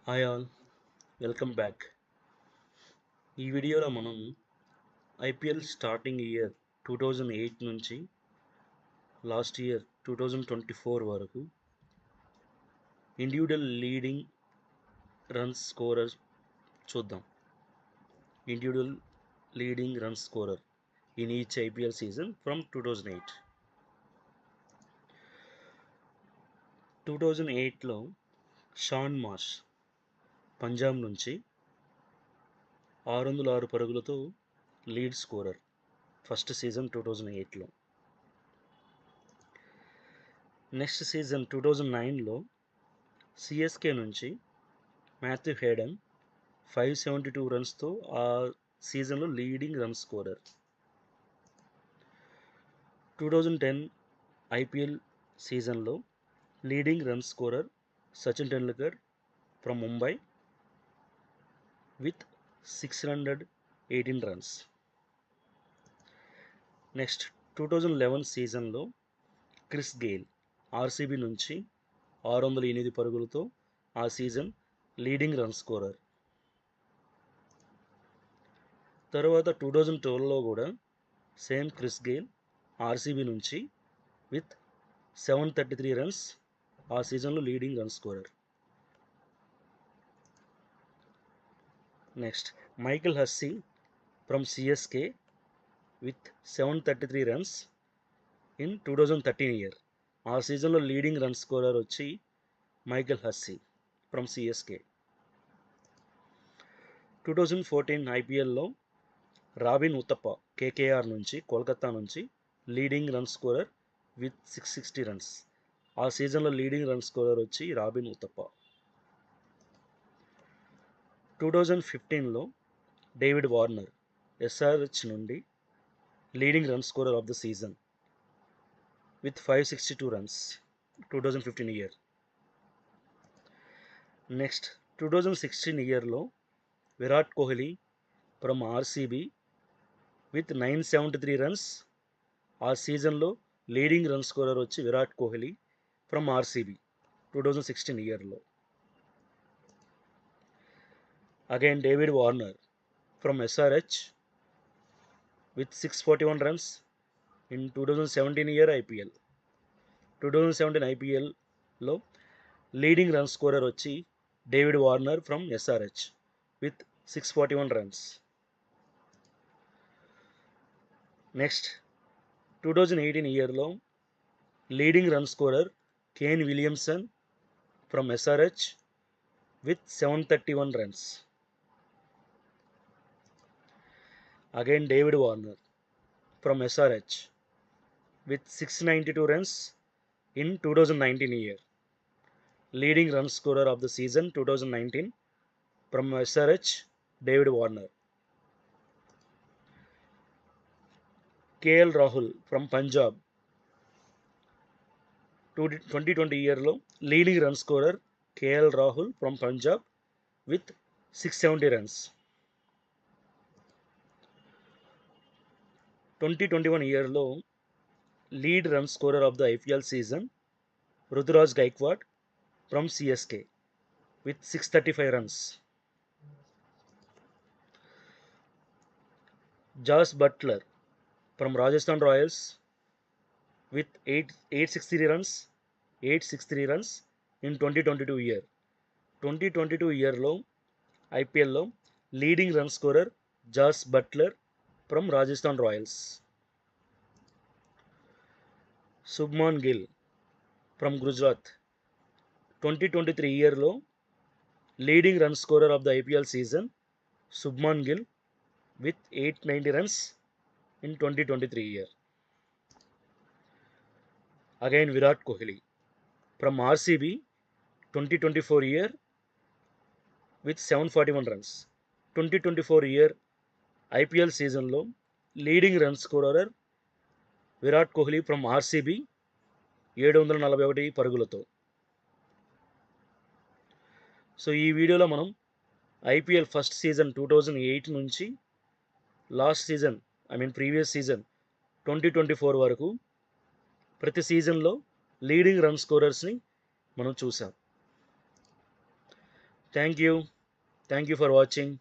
Hi all, welcome back. ఈ వీడియోలో మనం ఐపీఎల్ స్టార్టింగ్ ఇయర్ 2008 నుంచి లాస్ట్ ఇయర్ 2024 వరకు ఇండివిజువల్ లీడింగ్ రన్స్ స్కోరర్ చూద్దాం. Individual leading run scorer in each IPL season from 2008. 2008లో Shaun Marsh Punjab నుంచి 606 పరుగులతో లీడ్ స్కోరర్ ఫస్ట్ సీజన్ 2008లో. నెక్స్ట్ సీజన్ 2009లో సిఎస్కే నుంచి మాథ్యూ హేడన్ 572 రన్స్తో ఆ సీజన్లో లీడింగ్ రన్ స్కోరర్. 2010 ఐపీఎల్ సీజన్లో leading run scorer Sachin Tendulkar from Mumbai with 618 runs. Next 2011 సీజన్లో క్రిస్ గెయిల్ ఆర్సీబీ నుంచి 608 పరుగులతో ఆ సీజన్ లీడింగ్ రన్ స్కోరర్. తర్వాత 2012లో కూడా సేమ్ క్రిస్ గెయిల్ ఆర్సీబీ నుంచి విత్ 733 రన్స్ ఆ సీజన్లో leading run scorer. Next Michael Hussey from CSK with 733 runs in 2013 year. ఆ సీజన్లో లీడింగ్ రన్ స్కోరర్ వచ్చి మైకెల్ హస్సీ ఫ్రమ్ సిఎస్కే. 2014 ఐపీఎల్లో రాబిన్ ఉతప్ప కేకేఆర్ నుంచి కోల్కతా నుంచి leading run scorer with 660 runs. ఆ సీజన్లో లీడింగ్ రన్ స్కోరర్ వచ్చి రాబిన్ ఉతప్ప. 2015లో డేవిడ్ వార్నర్ ఎస్ఆర్హెచ్ నుండి leading run scorer of the season with 562 runs 2015 year. Next 2016 ఇయర్లో Virat Kohli from RCB with 973 runs. ఆ సీజన్లో లీడింగ్ రన్ స్కోరర్ వచ్చి విరాట్ కోహ్లీ ఫ్రమ్ ఆర్సీబీ 2016 ఇయర్లో. Again David Warner from SRH with 641 runs in 2017 year IPL. 2017 ఐపీఎల్లో leading run scorer వచ్చి David Warner from SRH with 641 runs. Next 2018 ఇయర్లో leading run scorer Kane Williamson from SRH with 731 runs. Again David Warner from SRH with 692 runs in 2019 year. Leading run scorer of the season 2019 from SRH David Warner. KL Rahul from Punjab 2020 ఇయర్లో leading run scorer KL Rahul from Punjab with 670 runs. 2021 ఇయర్లో lead run scorer of the IPL season Ruturaj Gaikwad from CSK with 635 runs. Jos Buttler from Rajasthan Royals with 863 runs in 2022 year. 2022 ఇయర్లో ఐపీఎల్లో leading run scorer Jos Buttler from Rajasthan Royals. Shubman Gill from Gujarat 2023 ఇయర్లో leading run scorer of the IPL season Shubman Gill with 890 runs in 2023 year. Again Virat Kohli from RCB 2024 year with 741 runs. 2024 year IPL సీజన్లో leading run scorer Virat Kohli from RCB 741 పరుగులతో. So ఈ వీడియోలో మనం IPL first season 2008 నుంచి last season previous season 2024 వరకు ప్రతి సీజన్లో leading run స్కోరర్స్ని మనం చూసాం. Thank you for watching.